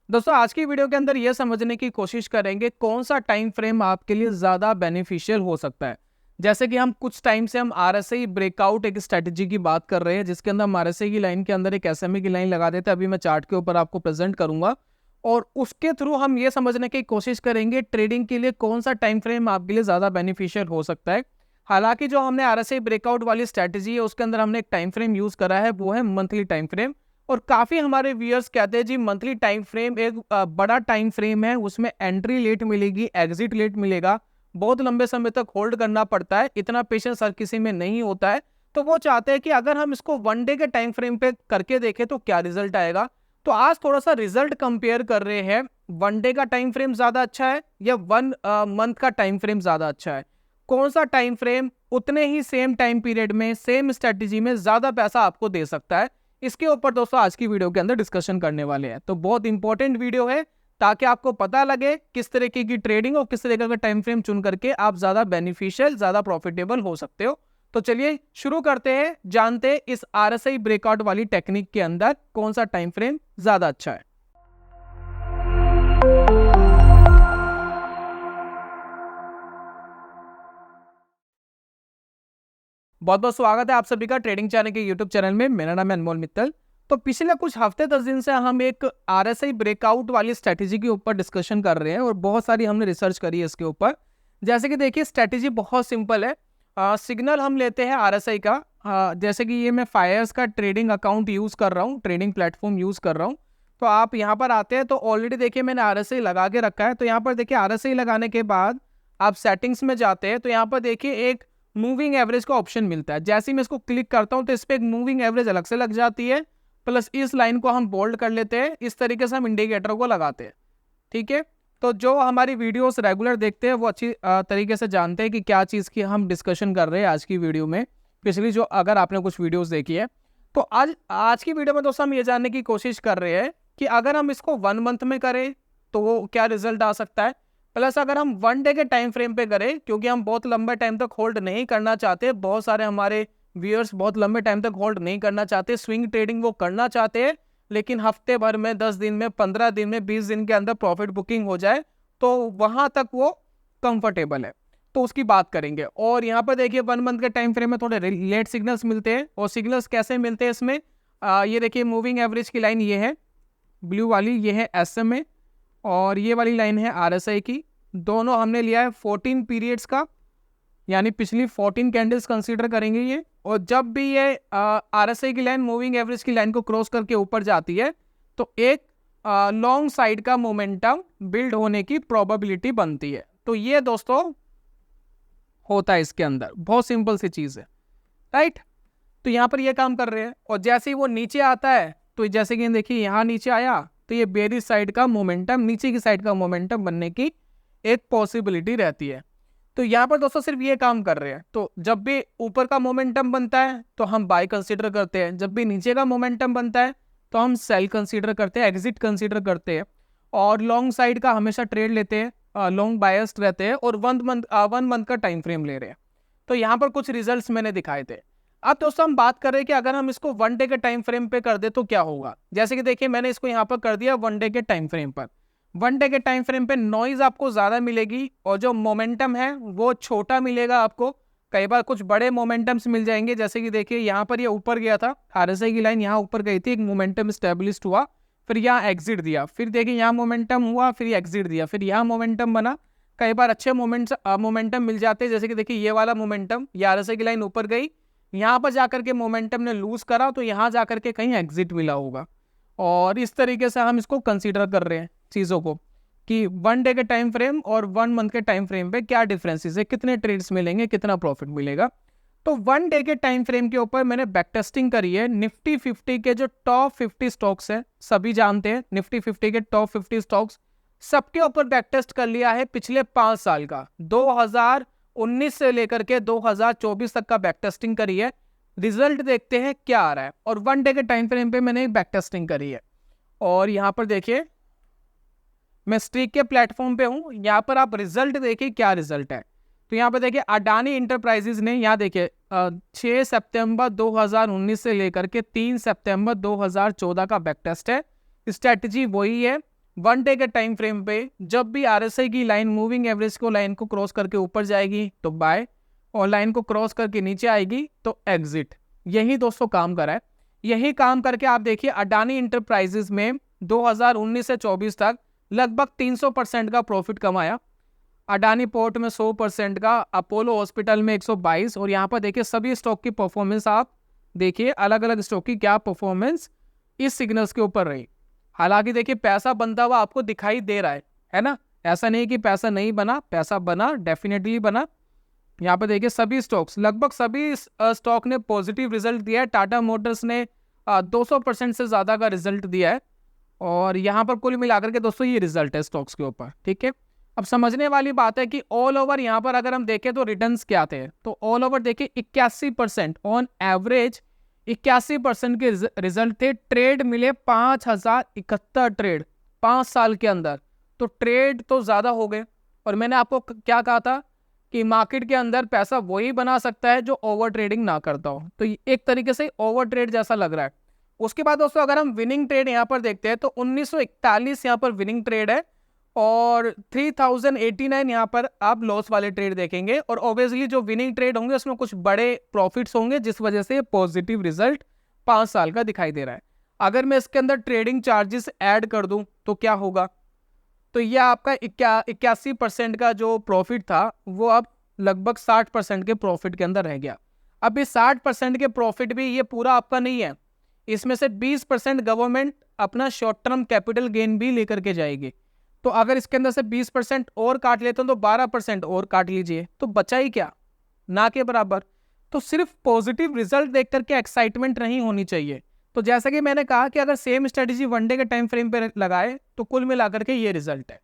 दोस्तों आज की वीडियो के अंदर यह समझने की कोशिश करेंगे कौन सा टाइम फ्रेम आपके लिए ज़्यादा बेनिफिशियल हो सकता है। जैसे कि हम कुछ टाइम से हम आरएसआई ब्रेकआउट एक स्ट्रेटजी की बात कर रहे हैं, जिसके अंदर हम आरएसआई की लाइन के अंदर एक एसएमए की लाइन लगा देते हैं। अभी मैं चार्ट के ऊपर आपको प्रेजेंट करूंगा और उसके थ्रू हम ये समझने की कोशिश करेंगे ट्रेडिंग के लिए कौन सा टाइम फ्रेम आपके लिए ज़्यादा बेनिफिशियल हो सकता है। हालांकि जो हमने आरएसआई ब्रेकआउट वाली स्ट्रेटजी है उसके अंदर हमने एक टाइम फ्रेम यूज़ करा है, वो है मंथली टाइम फ्रेम। और काफी हमारे व्यूअर्स कहते हैं जी मंथली टाइम फ्रेम एक बड़ा टाइम फ्रेम है, उसमें एंट्री लेट मिलेगी, एग्जिट लेट मिलेगा, बहुत लंबे समय तक होल्ड करना पड़ता है, इतना पेशेंस हर किसी में नहीं होता है। तो वो चाहते हैं कि अगर हम इसको वन डे के टाइम फ्रेम पे करके देखें तो क्या रिजल्ट आएगा। तो आज थोड़ा सा रिजल्ट कंपेयर कर रहे हैं, वन डे का टाइम फ्रेम ज्यादा अच्छा है या वन मंथ का टाइम फ्रेम ज्यादा अच्छा है। कौन सा टाइम फ्रेम उतने ही सेम टाइम पीरियड में सेम स्ट्रेटेजी में ज्यादा पैसा आपको दे सकता है, इसके ऊपर दोस्तों आज की वीडियो के अंदर डिस्कशन करने वाले हैं। तो बहुत इंपॉर्टेंट वीडियो है ताकि आपको पता लगे किस तरीके की ट्रेडिंग और किस तरीके का टाइम फ्रेम चुन करके आप ज्यादा बेनिफिशियल ज्यादा प्रॉफिटेबल हो सकते हो। तो चलिए शुरू करते हैं, जानते हैं इस आरएसआई ब्रेकआउट वाली टेक्निक के अंदर कौन सा टाइम फ्रेम ज्यादा अच्छा है। बहुत बहुत स्वागत है आप सभी का ट्रेडिंग चैनल के यूट्यूब चैनल में। मेरा नाम है अनमोल मित्तल। तो पिछले कुछ हफ्ते 10 दिन से हम एक आरएसआई ब्रेकआउट वाली स्ट्रेटेजी के ऊपर डिस्कशन कर रहे हैं और बहुत सारी हमने रिसर्च करी है इसके ऊपर। जैसे कि देखिए स्ट्रेटेजी बहुत सिंपल है। सिग्नल हम लेते हैं आरएसआई का। जैसे कि ये मैं फायर्स का ट्रेडिंग अकाउंट यूज़ कर रहा हूँ, ट्रेडिंग प्लेटफॉर्म यूज़ कर रहा हूँ। तो आप यहाँ पर आते हैं तो ऑलरेडी देखिए मैंने आरएसआई लगा के रखा है। तो यहाँ पर देखिए आरएसआई लगाने के बाद आप सेटिंग्स में जाते हैं तो यहाँ पर देखिए एक मूविंग एवरेज का ऑप्शन मिलता है। जैसे ही मैं इसको क्लिक करता हूं तो इस पर एक मूविंग एवरेज अलग से लग जाती है, प्लस इस लाइन को हम बोल्ड कर लेते हैं। इस तरीके से हम इंडिकेटर को लगाते हैं, ठीक है। तो जो हमारी वीडियोस रेगुलर देखते हैं वो अच्छी तरीके से जानते हैं कि क्या चीज़ की हम डिस्कशन कर रहे हैं आज की वीडियो में। पिछली जो अगर आपने कुछ वीडियोस देखी है तो आज आज की वीडियो में दोस्तों हम ये जानने की कोशिश कर रहे हैं कि अगर हम इसको 1 मंथ में करें तो वो क्या रिजल्ट आ सकता है, प्लस अगर हम वन डे के टाइम फ्रेम पे करें, क्योंकि हम बहुत लंबे टाइम तक होल्ड नहीं करना चाहते। बहुत सारे हमारे व्यूअर्स बहुत लंबे टाइम तक होल्ड नहीं करना चाहते, स्विंग ट्रेडिंग वो करना चाहते हैं लेकिन हफ्ते भर में, 10 दिन में, 15 दिन में, 20 दिन के अंदर प्रॉफिट बुकिंग हो जाए तो वहां तक वो कंफर्टेबल है। तो उसकी बात करेंगे। और यहाँ पर देखिए 1 मंथ के टाइम फ्रेम में थोड़े लेट सिग्नल्स मिलते हैं। और सिग्नल्स कैसे मिलते हैं इसमें, ये देखिए मूविंग एवरेज की लाइन ये है ब्लू वाली, ये है एसएमए और ये वाली लाइन है आरएसआई की। दोनों हमने लिया है 14 पीरियड्स का, यानी पिछली 14 कैंडल्स कंसीडर करेंगे ये। और जब भी ये आरएसआई की लाइन मूविंग एवरेज की लाइन को क्रॉस करके ऊपर जाती है तो एक लॉन्ग साइड का मोमेंटम बिल्ड होने की प्रोबेबिलिटी बनती है। तो ये दोस्तों होता है इसके अंदर, बहुत सिंपल सी चीज़ है, राइट। तो यहाँ पर ये काम कर रहे हैं और जैसे ही वो नीचे आता है तो जैसे कि देखिए यहाँ नीचे आया तो ये बेरिश साइड का मोमेंटम, नीचे की साइड का मोमेंटम बनने की एक पॉसिबिलिटी रहती है। तो यहाँ पर दोस्तों सिर्फ ये काम कर रहे हैं। तो जब भी ऊपर का मोमेंटम बनता है तो हम बाय कंसीडर करते हैं, जब भी नीचे का मोमेंटम बनता है तो हम सेल कंसीडर करते हैं, एग्जिट कंसीडर करते हैं। और लॉन्ग साइड का हमेशा ट्रेड लेते हैं, लॉन्ग बायस्ड रहते हैं और 1 मंथ का टाइम फ्रेम ले रहे हैं। तो यहाँ पर कुछ रिजल्ट्स मैंने दिखाए थे। अब दोस्तों हम बात कर रहे हैं कि अगर हम इसको वन डे के टाइम फ्रेम पे कर दे तो क्या होगा। जैसे कि देखिए मैंने इसको यहाँ पर कर दिया वन डे के टाइम फ्रेम पर। वन डे के टाइम फ्रेम पे नॉइज आपको ज्यादा मिलेगी और जो मोमेंटम है वो छोटा मिलेगा आपको। कई बार कुछ बड़े मोमेंटम्स मिल जाएंगे, जैसे कि देखिए यहाँ पर ये ऊपर गया था, आरएसआई की लाइन यहाँ ऊपर गई थी, एक मोमेंटम स्टेब्लिश हुआ, फिर यहाँ एग्जिट दिया, फिर देखिए यहाँ मोमेंटम हुआ, फिर एग्जिट दिया, फिर यहाँ मोमेंटम बना। कई बार अच्छे मोमेंटम मिल जाते हैं, जैसे कि देखिए ये वाला मोमेंटम, ये आरएसआई की लाइन ऊपर गई, यहाँ पर जाकर के मोमेंटम ने लूज करा तो यहाँ जाकर के कहीं एग्जिट मिला होगा। और इस तरीके से हम इसको कंसीडर कर रहे हैं चीज़ों को कि वन डे के टाइम फ्रेम और 1 मंथ के टाइम फ्रेम पे क्या डिफरेंसेस है, कितने ट्रेड्स मिलेंगे, कितना प्रॉफिट मिलेगा। तो वन डे के टाइम फ्रेम के ऊपर मैंने बैक टेस्टिंग करी है। निफ्टी 50 के जो टॉप 50 स्टॉक्स हैं, सभी जानते हैं निफ्टी 50 के टॉप 50 स्टॉक्स, सबके ऊपर बैक टेस्ट कर लिया है पिछले 5 साल का, 2019 से लेकर के 2024 तक का बैक टेस्टिंग करी है। रिजल्ट देखते हैं क्या आ रहा है। और वन डे के टाइम फ्रेम पे मैंने बैक टेस्टिंग करी है। और यहाँ पर देखिए मैं स्ट्रीक के प्लेटफॉर्म पे हूँ, यहाँ पर आप रिजल्ट देखिए क्या रिजल्ट है। तो यहाँ पर देखिए अडानी इंटरप्राइजेज ने, यहाँ देखिए 6 सितंबर 2019 से लेकर के 3 सितंबर 2014 का बैक टेस्ट है। स्ट्रेटजी वही है, 1 डे के टाइम फ्रेम पे जब भी आरएसआई की लाइन मूविंग एवरेज को लाइन को क्रॉस करके ऊपर जाएगी तो बाय, और लाइन को क्रॉस करके नीचे आएगी तो एग्जिट। यही दोस्तों काम करा है। यही काम करके आप देखिए अडानी इंटरप्राइजेज में 2019 से 24 तक लगभग 300% का प्रॉफिट कमाया। अडानी पोर्ट में 100% का, अपोलो हॉस्पिटल में 122, और यहाँ पर देखिए सभी स्टॉक की परफॉर्मेंस आप देखिए, अलग अलग स्टॉक की क्या परफॉर्मेंस इस सिग्नल्स के ऊपर रही। हालांकि देखिए पैसा बनता हुआ आपको दिखाई दे रहा है ना, ऐसा नहीं कि पैसा नहीं बना, पैसा बना, डेफिनेटली बना। यहाँ पे देखिए सभी स्टॉक्स, लगभग सभी स्टॉक ने पॉजिटिव रिजल्ट दिया है। टाटा मोटर्स ने 200% से ज़्यादा का रिजल्ट दिया है, और यहाँ पर कुल मिलाकर के दोस्तों ये रिजल्ट है स्टॉक्स के ऊपर, ठीक है। अब समझने वाली बात है कि ऑल ओवर यहाँ पर अगर हम देखें तो रिटर्न्स क्या थे, तो ऑल ओवर देखिए 81% ऑन एवरेज 81% के रिजल्ट थे। ट्रेड मिले 5071 ट्रेड 5 साल के अंदर, तो ट्रेड तो ज़्यादा हो गए। और मैंने आपको क्या कहा था कि मार्केट के अंदर पैसा वही बना सकता है जो ओवर ट्रेडिंग ना करता हो, तो एक तरीके से ओवर ट्रेड जैसा लग रहा है। उसके बाद दोस्तों अगर हम विनिंग ट्रेड यहाँ पर देखते हैं तो 1941 यहाँ पर विनिंग ट्रेड है, और 3089 यहाँ पर आप लॉस वाले ट्रेड देखेंगे। और ऑब्वियसली जो विनिंग ट्रेड होंगे उसमें कुछ बड़े प्रॉफिट्स होंगे, जिस वजह से पॉजिटिव रिजल्ट 5 साल का दिखाई दे रहा है। अगर मैं इसके अंदर ट्रेडिंग चार्जेस ऐड कर दूं तो क्या होगा, तो यह आपका 81% का जो प्रॉफिट था वो अब लगभग 60% के प्रॉफिट के अंदर रह गया। अब इस 60% के प्रॉफिट भी ये पूरा आपका नहीं है, इसमें से 20% गवर्नमेंट अपना शॉर्ट टर्म कैपिटल गेन भी लेकर के जाएगी। तो अगर इसके अंदर से 20% और काट लेते हैं तो 12% और काट लीजिए, तो बचा ही क्या, ना के बराबर। तो सिर्फ पॉजिटिव रिजल्ट देख करके एक्साइटमेंट नहीं होनी चाहिए। तो जैसा कि मैंने कहा कि अगर सेम स्ट्रेटेजी 1 डे के टाइम फ्रेम पे लगाए तो कुल मिलाकर के ये रिजल्ट है।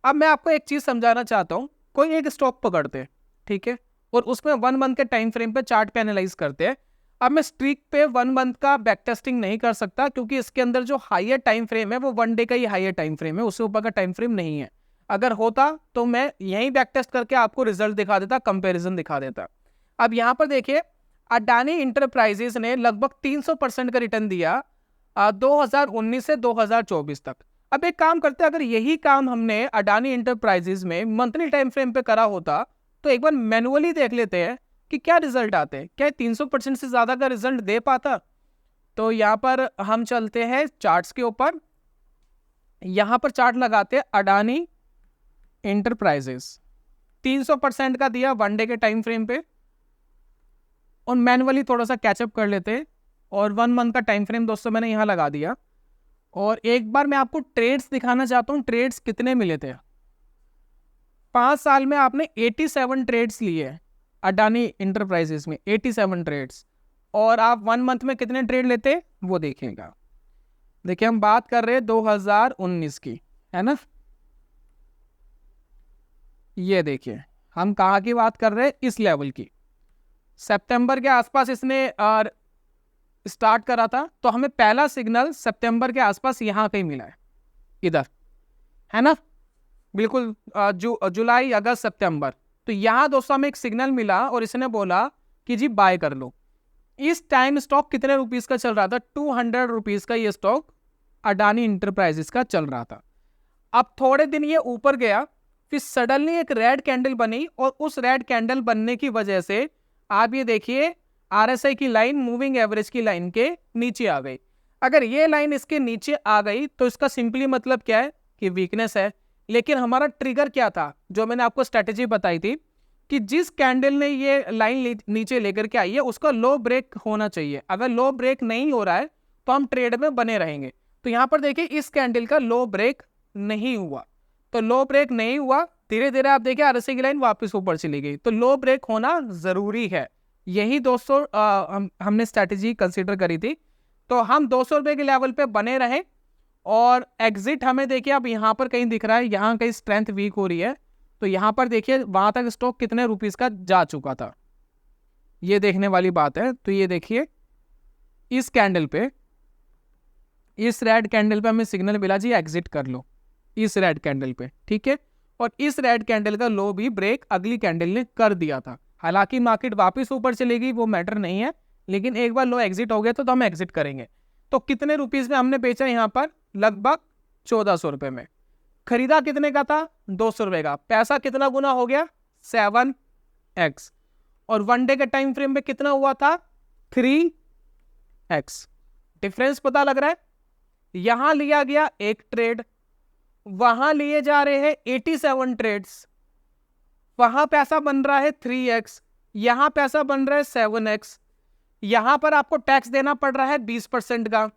अब मैं आपको एक चीज समझाना चाहता हूँ, कोई एक स्टॉक पकड़ते हैं, ठीक है, और उसमें 1 मंथ के टाइम फ्रेम पे चार्ट पे एनालाइज करते हैं। अब मैं स्ट्रीक पे 1 मंथ का बैक टेस्टिंग नहीं कर सकता, क्योंकि इसके अंदर जो हायर टाइम फ्रेम है वो 1 डे का ही हायर टाइम फ्रेम है, उससे ऊपर का टाइम फ्रेम नहीं है। अगर होता तो मैं यहीं बैक टेस्ट करके आपको रिजल्ट दिखा देता, कंपेरिजन दिखा देता। अब यहाँ पर देखिए अडानी इंटरप्राइजेस ने लगभग 300% का रिटर्न दिया 2019 से 2024 तक। अब एक काम करते हैं, अगर यही काम हमने अडानी इंटरप्राइजेस में मंथली टाइम फ्रेम पे करा होता तो एक बार मैनुअली देख लेते हैं कि क्या रिजल्ट आते हैं, क्या 300% से ज्यादा का रिजल्ट दे पाता। तो यहाँ पर हम चलते हैं चार्ट्स के ऊपर, यहाँ पर चार्ट लगाते हैं अडानी इंटरप्राइजेस, 300% का दिया 1 डे के टाइम फ्रेम पे, और मैनुअली थोड़ा सा कैचअप कर लेते हैं, और 1 मंथ का टाइम फ्रेम दोस्तों मैंने यहाँ लगा दिया। और एक बार मैं आपको ट्रेड्स दिखाना चाहता हूँ, ट्रेड्स कितने मिले थे। 5 साल में आपने 87 ट्रेड्स लिए अडानी इंटरप्राइजेस में, 87 ट्रेड्स, और आप 1 मंथ में कितने ट्रेड लेते वो देखिएगा। देखिए हम बात कर रहे हैं 2019 की, है ना, ये देखिए हम कहाँ की बात कर रहे हैं, इस लेवल की। सितंबर के आसपास इसने स्टार्ट करा था, तो हमें पहला सिग्नल सितंबर के आसपास यहाँ कहीं मिला है, इधर, है ना, बिल्कुल जुलाई अगस्त सितंबर। तो यहाँ दोस्तों हमें एक सिग्नल मिला और इसने बोला कि जी बाय कर लो। इस टाइम स्टॉक कितने रुपीस का चल रहा था, 200 रुपीस का ये स्टॉक अडानी इंटरप्राइजेस का चल रहा था। अब थोड़े दिन ये ऊपर गया, फिर सडनली एक रेड कैंडल बनी, और उस रेड कैंडल बनने की वजह से आप ये देखिए आरएसआई की लाइन मूविंग एवरेज की लाइन के नीचे आ गई। अगर ये लाइन इसके नीचे आ गई तो इसका सिंपली मतलब क्या है कि वीकनेस है। लेकिन हमारा ट्रिगर क्या था, जो मैंने आपको स्ट्रेटेजी बताई थी कि जिस कैंडल ने ये लाइन नीचे लेकर के आई है उसका लो ब्रेक होना चाहिए। अगर लो ब्रेक नहीं हो रहा है तो हम ट्रेड में बने रहेंगे। तो यहाँ पर देखिए इस कैंडल का लो ब्रेक नहीं हुआ, तो लो ब्रेक नहीं हुआ, धीरे धीरे आप देखिए आरएसआई की लाइन वापस ऊपर चली गई। तो लो ब्रेक होना जरूरी है, यही दोस्तों हमने स्ट्रेटेजी कंसीडर करी थी। तो हम 200 रुपए के लेवल पे बने रहे, और एग्जिट हमें देखिए अब यहाँ पर कहीं दिख रहा है, यहाँ कहीं स्ट्रेंथ वीक हो रही है, तो यहाँ पर देखिए वहां तक स्टॉक कितने रुपीस का जा चुका था, ये देखने वाली बात है। तो ये देखिए इस कैंडल पे, इस रेड कैंडल पे हमें सिग्नल मिला जी एग्जिट कर लो, इस रेड कैंडल पे, ठीक है। और इस रेड कैंडल का लो भी ब्रेक अगली कैंडल ने कर दिया था। हालांकि मार्केट वापस ऊपर चलेगी वो मैटर नहीं है, लेकिन एक बार लो एग्जिट हो गया तो हम एग्जिट करेंगे। तो कितने रुपीस में हमने बेचा यहाँ पर, लगभग 1400 रुपए में। खरीदा कितने का था? 200 रुपए का। पैसा कितना गुना हो गया? 7x। और 1 डे के टाइम फ्रेम में कितना हुआ था? 3x। डिफरेंस पता लग रहा है? यहां लिया गया एक ट्रेड, वहां लिए जा रहे हैं 87 ट्रेड्स, वहां पैसा बन रहा है 3x, यहां पैसा बन रहा है 7x। यहां पर आपको टैक्स देना पड़ रहा है 20% का,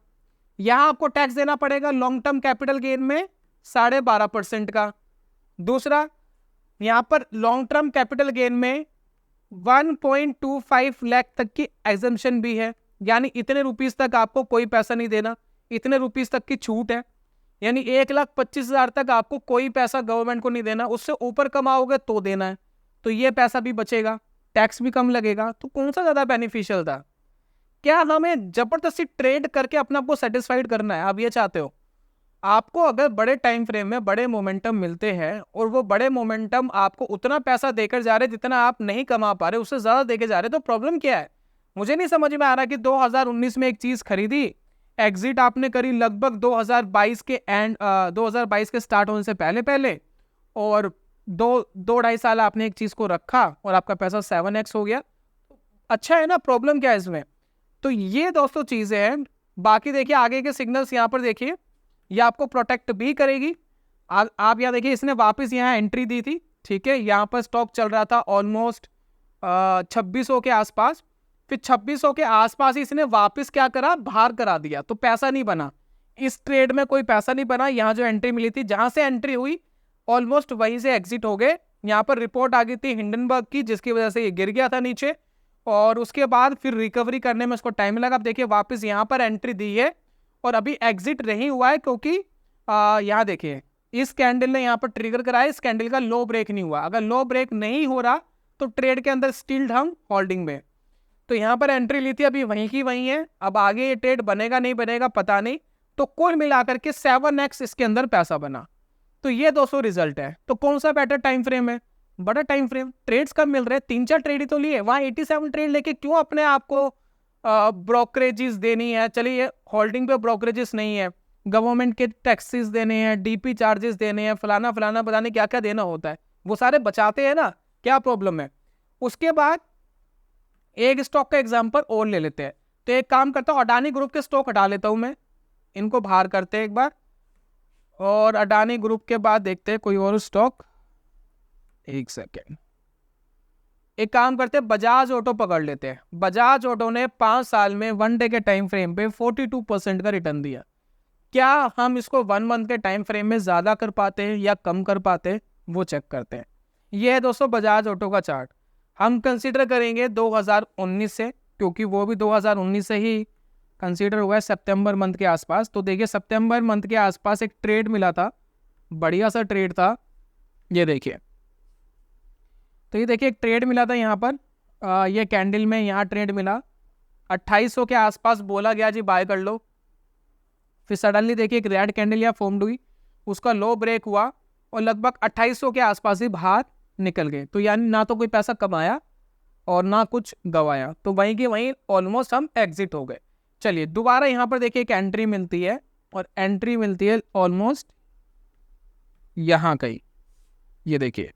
यहां आपको टैक्स देना पड़ेगा लॉन्ग टर्म कैपिटल गेन में 12.5% का। दूसरा, यहां पर लॉन्ग टर्म कैपिटल गेन में 1.25 लाख तक की एग्जम्पशन भी है, यानी इतने रुपीस तक आपको कोई पैसा नहीं देना, इतने रुपीस तक की छूट है, यानी 1,25,000 तक आपको कोई पैसा गवर्नमेंट को नहीं देना, उससे ऊपर कमाओगे तो देना है, तो ये पैसा भी बचेगा, टैक्स भी कम लगेगा। तो कौन सा ज्यादा बेनिफिशियल था? क्या हमें जबरदस्ती ट्रेड करके अपने आप को सेटिस्फाइड करना है? आप ये चाहते हो? आपको अगर बड़े टाइम फ्रेम में बड़े मोमेंटम मिलते हैं और वो बड़े मोमेंटम आपको उतना पैसा देकर जा रहे जितना आप नहीं कमा पा रहे, उससे ज्यादा देके जा रहे, तो प्रॉब्लम क्या है? मुझे नहीं समझ में आ रहा कि 2019 में एक चीज खरीदी, एग्जिट आपने करी लगभग 2022 के एंड 2022 के स्टार्ट होने से पहले पहले, और दो ढाई साल आपने एक चीज को रखा और आपका पैसा 7x हो गया। अच्छा है ना? प्रॉब्लम क्या है इसमें? तो ये दोस्तों चीजें हैं। बाकी देखिए आगे के सिग्नल्स यहाँ पर देखिए, ये आपको प्रोटेक्ट भी करेगी। आप यहाँ देखिए, इसने वापस यहाँ एंट्री दी थी, ठीक है, यहाँ पर स्टॉक चल रहा था ऑलमोस्ट 2600 के आसपास, फिर 2600 के आसपास ही इसने वापस क्या करा? बाहर करा दिया, तो पैसा नहीं बना इस ट्रेड में, कोई पैसा नहीं बना। यहाँ जो एंट्री मिली थी, जहां से एंट्री हुई ऑलमोस्ट वहीं से एग्जिट हो गए। यहाँ पर रिपोर्ट आ गई थी हिंडनबर्ग की, जिसकी वजह से ये गिर गया था नीचे, और उसके बाद फिर रिकवरी करने में उसको टाइम लगा। अब देखिए वापस यहाँ पर एंट्री दी है और अभी एग्जिट नहीं हुआ है, क्योंकि यहाँ देखिए इस कैंडल ने यहाँ पर ट्रिगर कराया, इस कैंडल का लो ब्रेक नहीं हुआ। अगर लो ब्रेक नहीं हो रहा तो ट्रेड के अंदर स्टिल हम होल्डिंग में। तो यहाँ पर एंट्री ली थी, अभी वहीं की वहीं है। अब आगे ये ट्रेड बनेगा नहीं बनेगा पता नहीं। तो कुल मिलाकर के 7x इसके अंदर पैसा बना। तो ये 200 रिजल्ट है। तो कौन सा बेटर टाइम फ्रेम है? बड़ा टाइम फ्रेम। ट्रेड्स कम मिल रहे हैं, 3-4 ट्रेड ही तो लिए, वहां 87 ट्रेड लेके क्यों अपने आप को ब्रोकरेजेस देनी है? चलिए होल्डिंग पे ब्रोकरेजेस नहीं है, गवर्नमेंट के टैक्सेस देने हैं, डीपी चार्जेस देने हैं, फलाना फलाना पता नहीं क्या क्या देना होता है, वो सारे बचाते हैं ना, क्या प्रॉब्लम है? उसके बाद एक स्टॉक का एग्जांपल और ले लेते हैं। तो एक काम करता हूँ, अडानी ग्रुप के स्टॉक हटा लेता हूं मैं, इनको बाहर करते हैं एक बार, और अडानी ग्रुप के बाद देखते हैं कोई और स्टॉक। एक सेकेंड, एक काम करते हैं, बजाज ऑटो पकड़ लेते हैं। बजाज ऑटो ने 5 साल में 1 डे के टाइम फ्रेम पे 42% का रिटर्न दिया। क्या हम इसको 1 मंथ के टाइम फ्रेम में ज्यादा कर पाते हैं या कम कर पाते हैं, वो चेक करते हैं। ये है दोस्तों बजाज ऑटो का चार्ट। हम कंसीडर करेंगे 2019 से, क्योंकि वो भी 2019 से ही कंसीडर हुआ है, सितंबर मंथ के आसपास। तो देखिए सितंबर मंथ के आसपास एक ट्रेड मिला था, बढ़िया सा ट्रेड था, ये देखिए। तो ये देखिए एक ट्रेड मिला था यहाँ पर, ये कैंडल में यहाँ ट्रेड मिला, 2800 के आसपास बोला गया जी बाय कर लो। फिर सडनली देखिए एक रेड कैंडल यहाँ फॉर्म हुई, उसका लो ब्रेक हुआ और लगभग 2800 के आसपास ही बाहर निकल गए। तो यानी ना तो कोई पैसा कमाया और ना कुछ गवाया, तो वहीं के वहीं ऑलमोस्ट हम एग्जिट हो गए। चलिए दोबारा यहाँ पर देखिए एक एंट्री मिलती है, और एंट्री मिलती है ऑलमोस्ट यहाँ कहीं, ये देखिए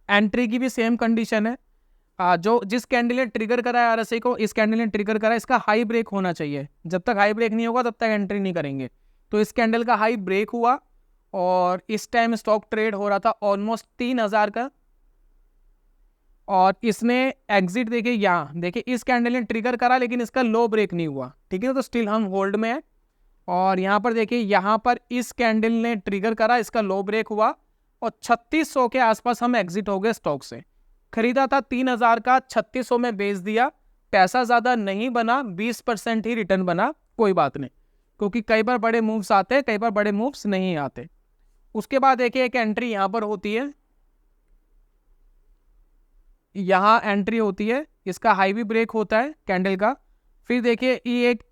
एंट्री की भी सेम कंडीशन है। जो जिस कैंडल ने ट्रिगर करा है आरएसआई को, इस कैंडल ने ट्रिगर करा है, इसका हाई ब्रेक होना चाहिए। जब तक हाई ब्रेक नहीं होगा तब तक एंट्री नहीं करेंगे। तो इस कैंडल का हाई ब्रेक हुआ और इस टाइम स्टॉक ट्रेड हो रहा था ऑलमोस्ट 3000 का, और इसने एग्जिट देखिए यहाँ देखिए इस कैंडल ने ट्रिगर करा लेकिन इसका लो ब्रेक नहीं हुआ, ठीक है, तो स्टिल हम होल्ड में है। और यहाँ पर देखिए यहाँ पर इस कैंडल ने ट्रिगर करा, इसका लो ब्रेक हुआ और 3600 के आसपास हम एग्जिट हो गए स्टॉक से। खरीदा था 3000 का, 3600 में बेच दिया, पैसा ज्यादा नहीं बना, 20% ही रिटर्न बना, कोई बात नहीं, क्योंकि कई बार बड़े मूव्स आते हैं, कई बार बड़े मूव्स नहीं आते। उसके बाद देखिए एक एंट्री यहाँ पर होती है, यहाँ एंट्री होती है, इसका हाई भी ब्रेक होता है कैंडल का। फिर देखिए ये एक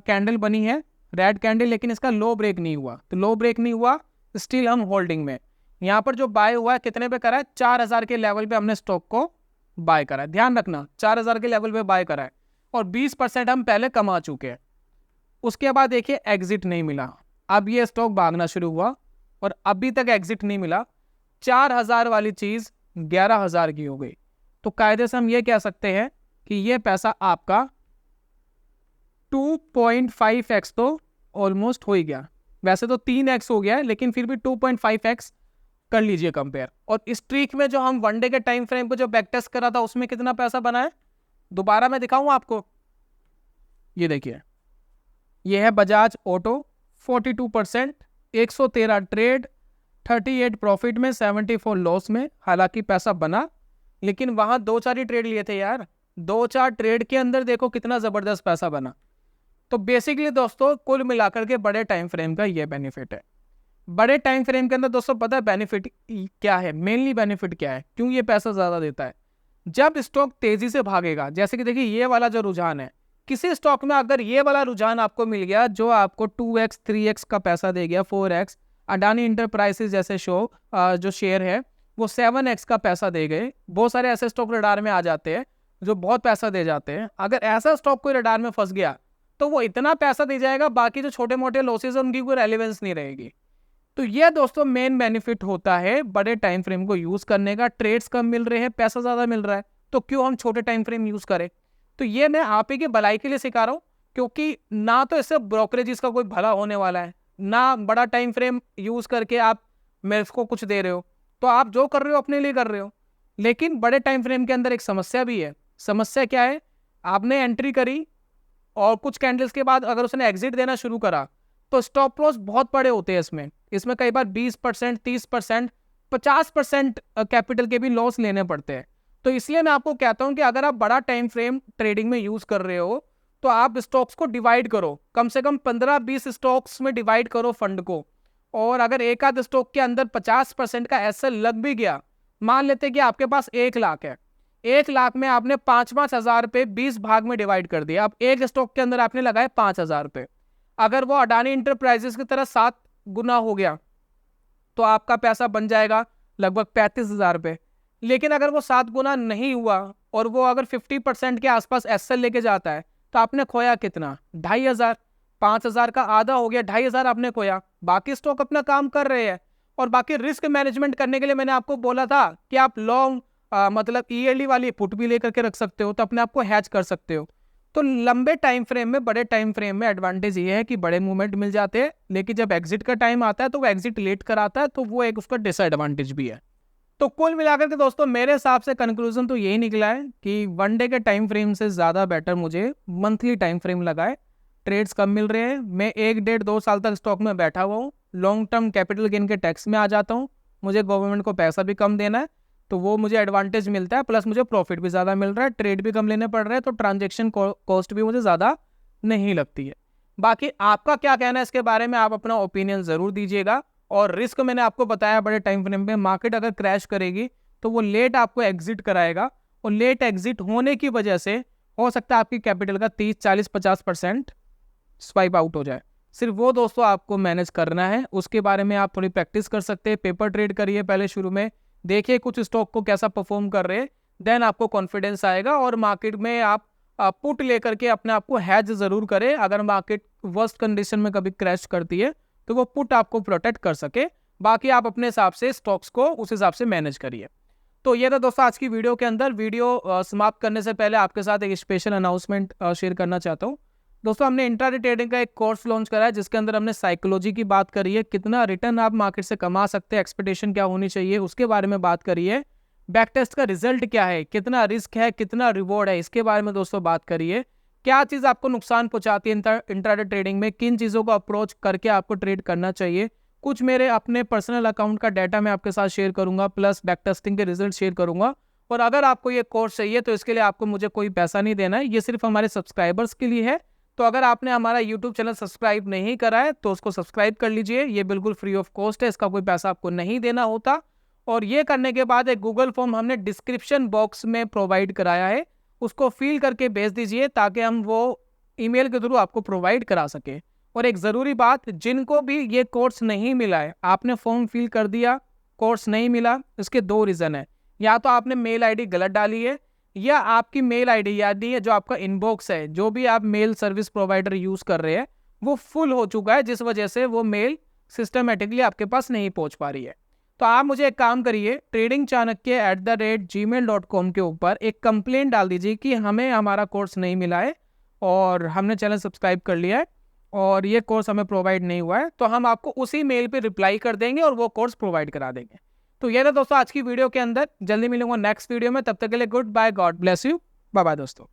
कैंडल बनी है रेड कैंडल, लेकिन इसका लो ब्रेक नहीं हुआ, तो लो ब्रेक नहीं हुआ, स्टिल हम होल्डिंग में। यहाँ पर जो बाय हुआ है कितने पे करा है? 4000 के लेवल पे हमने स्टॉक को बाय करा है, ध्यान रखना 4000 के लेवल पे बाय करा है, और 20% हम पहले कमा चुके हैं। उसके बाद देखिए एग्जिट नहीं मिला, अब ये स्टॉक भागना शुरू हुआ, और अभी तक एग्जिट नहीं मिला, 4000 वाली चीज 11000 की हो गई, तो कायदे से हम ये कह सकते हैं कि ये पैसा आपका 2.5x तो ऑलमोस्ट हो ही गया। वैसे तो 3x हो गया है, लेकिन फिर भी 2.5x कर लीजिए कंपेयर। और इस ट्रिक में जो हम वनडे के टाइम फ्रेम पे जो बैक टेस्ट करा था उसमें कितना पैसा बना है, दोबारा मैं दिखाऊं आपको। ये देखिए, ये है बजाज ऑटो 42%, 113 ट्रेड, 38 प्रॉफिट में, 74 लॉस में। हालांकि पैसा बना, लेकिन वहां 2-4 ही ट्रेड लिए थे यार, 2-4 ट्रेड के अंदर देखो कितना जबरदस्त पैसा बना। तो बेसिकली दोस्तों कुल मिलाकर के बड़े टाइम फ्रेम का ये बेनिफिट है। बड़े टाइम फ्रेम के अंदर दोस्तों पता है बेनिफिट क्या है, मेनली बेनिफिट क्या है, क्यों ये पैसा ज्यादा देता है। जब स्टॉक तेजी से भागेगा, जैसे कि देखिए ये वाला जो रुझान है, किसी स्टॉक में अगर ये वाला रुझान आपको मिल गया जो आपको 2x 3x का पैसा दे गया, 4x, अडानी इंटरप्राइजेस जैसे जो शेयर है वो 7x का पैसा दे गए। बहुत सारे ऐसे स्टॉक रडार में आ जाते हैं जो बहुत पैसा दे जाते हैं। अगर ऐसा स्टॉक कोई रडार में फंस गया तो वो इतना पैसा दे जाएगा, बाकी जो छोटे मोटे लॉसेज है उनकी कोई रेलेवेंस नहीं रहेगी। तो ये दोस्तों मेन बेनिफिट होता है बड़े टाइम फ्रेम को यूज करने का। ट्रेड्स कम मिल रहे हैं, पैसा ज्यादा मिल रहा है, तो क्यों हम छोटे टाइम फ्रेम यूज करें। तो ये मैं आप ही की भलाई के लिए सिखा रहा हूँ, क्योंकि ना तो इससे ब्रोकरेजेस का कोई भला होने वाला है, ना बड़ा टाइम फ्रेम यूज करके आप मेरे को कुछ दे रहे हो। तो आप जो कर रहे हो अपने लिए कर रहे हो। लेकिन बड़े टाइम फ्रेम के अंदर एक समस्या भी है। समस्या क्या है, आपने एंट्री करी और कुछ कैंडल्स के बाद अगर उसने एग्जिट देना शुरू करा तो स्टॉप लॉस बहुत बड़े होते हैं इसमें कई बार 20%, 30%, 50% कैपिटल के भी लॉस लेने पड़ते हैं। तो इसलिए मैं आपको कहता हूं कि अगर आप बड़ा टाइम फ्रेम ट्रेडिंग में यूज कर रहे हो तो आप स्टॉक्स को डिवाइड करो, कम से कम 15-20 स्टॉक्स में डिवाइड करो फंड को। और अगर एक आध स्टॉक के अंदर 50% का एसएल लग भी गया, मान लेते कि आपके पास 1 लाख है, 1 लाख में आपने 5-5 हजार पे 20 भाग में डिवाइड कर दिया। अब एक स्टॉक के अंदर आपने लगाए 5,000 पे, अगर वो अडानी इंटरप्राइजेस की तरह 7 गुना हो गया तो आपका पैसा बन जाएगा लगभग 35,000 पे। लेकिन अगर वो 7 गुना नहीं हुआ और वो अगर 50% के आसपास एसएल लेके जाता है तो आपने खोया कितना, 2,500। 5,000 का आधा हो गया, 2,500 आपने खोया। बाकी स्टॉक अपना काम कर रहे हैं। और बाकी रिस्क मैनेजमेंट करने के लिए मैंने आपको बोला था कि आप लॉन्ग मतलब ईयरली वाली पुट भी लेकर के रख सकते हो, तो अपने आप को हैच कर सकते हो। तो लंबे टाइम फ्रेम में, बड़े टाइम फ्रेम में एडवांटेज ये है कि बड़े मूवमेंट मिल जाते हैं, लेकिन जब एग्जिट का टाइम आता है तो वो एग्जिट लेट कराता है, तो वो एक उसका डिसएडवांटेज भी है। तो कुल मिलाकर के दोस्तों मेरे हिसाब से कंक्लूजन तो यही निकला है कि वनडे के टाइम फ्रेम से ज़्यादा बेटर मुझे मंथली टाइम फ्रेम लगा है। ट्रेड्स कम मिल रहे हैं, मैं 1-1.5-2 साल तक स्टॉक में बैठा हुआ हूँ, लॉन्ग टर्म कैपिटल गेन के टैक्स में आ जाता हूँ, मुझे गवर्नमेंट को पैसा भी कम देना है, तो वो मुझे एडवांटेज मिलता है, प्लस मुझे प्रॉफिट भी ज़्यादा मिल रहा है, ट्रेड भी कम लेने पड़ रहे हैं, तो ट्रांजेक्शन कॉस्ट भी मुझे ज़्यादा नहीं लगती है। बाकी आपका क्या कहना है इसके बारे में, आप अपना ओपिनियन ज़रूर दीजिएगा। और रिस्क मैंने आपको बताया, बड़े टाइम फ्रेम पे मार्केट अगर क्रैश करेगी तो वो लेट आपको एग्जिट कराएगा, और लेट एग्जिट होने की वजह से हो सकता है आपकी कैपिटल का 30, 40, 50% स्वाइप आउट हो जाए। सिर्फ वो दोस्तों आपको मैनेज करना है, उसके बारे में आप थोड़ी प्रैक्टिस कर सकते हैं। पेपर ट्रेड करिए पहले शुरू में, देखिए कुछ स्टॉक को कैसा परफॉर्म कर रहे हैं, देन आपको कॉन्फिडेंस आएगा। और मार्केट में आप पुट लेकर के अपने आप को हैज जरूर करें, अगर मार्केट वर्स्ट कंडीशन में कभी क्रैश करती है तो वो पुट आपको प्रोटेक्ट कर सके। बाकी आप अपने हिसाब से स्टॉक्स को उस हिसाब से मैनेज करिए। तो ये था दोस्तों आज की वीडियो के अंदर। वीडियो समाप्त करने से पहले आपके साथ एक स्पेशल अनाउंसमेंट शेयर करना चाहता हूँ। दोस्तों हमने इंट्राडे ट्रेडिंग का एक कोर्स लॉन्च करा है, जिसके अंदर हमने साइकोलॉजी की बात करी है, कितना रिटर्न आप मार्केट से कमा सकते हैं, एक्सपेक्टेशन क्या होनी चाहिए उसके बारे में बात करी है, बैक टेस्ट का रिजल्ट क्या है, कितना रिस्क है, कितना रिवॉर्ड है, इसके बारे में दोस्तों बात करिए। क्या चीज़ आपको नुकसान पहुंचाती है इंट्राडे ट्रेडिंग में, किन चीज़ों को अप्रोच करके आपको ट्रेड करना चाहिए। कुछ मेरे अपने पर्सनल अकाउंट का डाटा मैं आपके साथ शेयर करूंगा, प्लस बैक टेस्टिंग के रिजल्ट शेयर करूंगा। और अगर आपको ये कोर्स चाहिए तो इसके लिए आपको मुझे कोई पैसा नहीं देना है, ये सिर्फ हमारे सब्सक्राइबर्स के लिए है। तो अगर आपने हमारा यूट्यूब चैनल सब्सक्राइब नहीं करा है तो उसको सब्सक्राइब कर लीजिए, ये बिल्कुल फ्री ऑफ कॉस्ट है, इसका कोई पैसा आपको नहीं देना होता। और ये करने के बाद एक गूगल फॉर्म हमने डिस्क्रिप्शन बॉक्स में प्रोवाइड कराया है, उसको फिल करके भेज दीजिए ताकि हम वो ईमेल के थ्रू आपको प्रोवाइड करा सके। और एक ज़रूरी बात, जिनको भी ये कोर्स नहीं मिला है, आपने फॉर्म फिल कर दिया, कोर्स नहीं मिला, इसके 2 रीज़न है। या तो आपने मेल आईडी गलत डाली है, या आपकी मेल आईडी यानी है जो आपका इनबॉक्स है, जो भी आप मेल सर्विस प्रोवाइडर यूज़ कर रहे हैं वो फुल हो चुका है, जिस वजह से वो मेल सिस्टमेटिकली आपके पास नहीं पहुंच पा रही है। तो आप मुझे एक काम करिए, tradingchanakya@gmail.com के ऊपर एक कंप्लेंट डाल दीजिए कि हमें हमारा कोर्स नहीं मिला है और हमने चैनल सब्सक्राइब कर लिया है और ये कोर्स हमें प्रोवाइड नहीं हुआ है, तो हम आपको उसी मेल पे रिप्लाई कर देंगे और वो कोर्स प्रोवाइड करा देंगे। तो ये था दोस्तों आज की वीडियो के अंदर। जल्दी मिलूंगा नेक्स्ट वीडियो में, तब तक के लिए goodbye, God bless you, bye bye दोस्तों।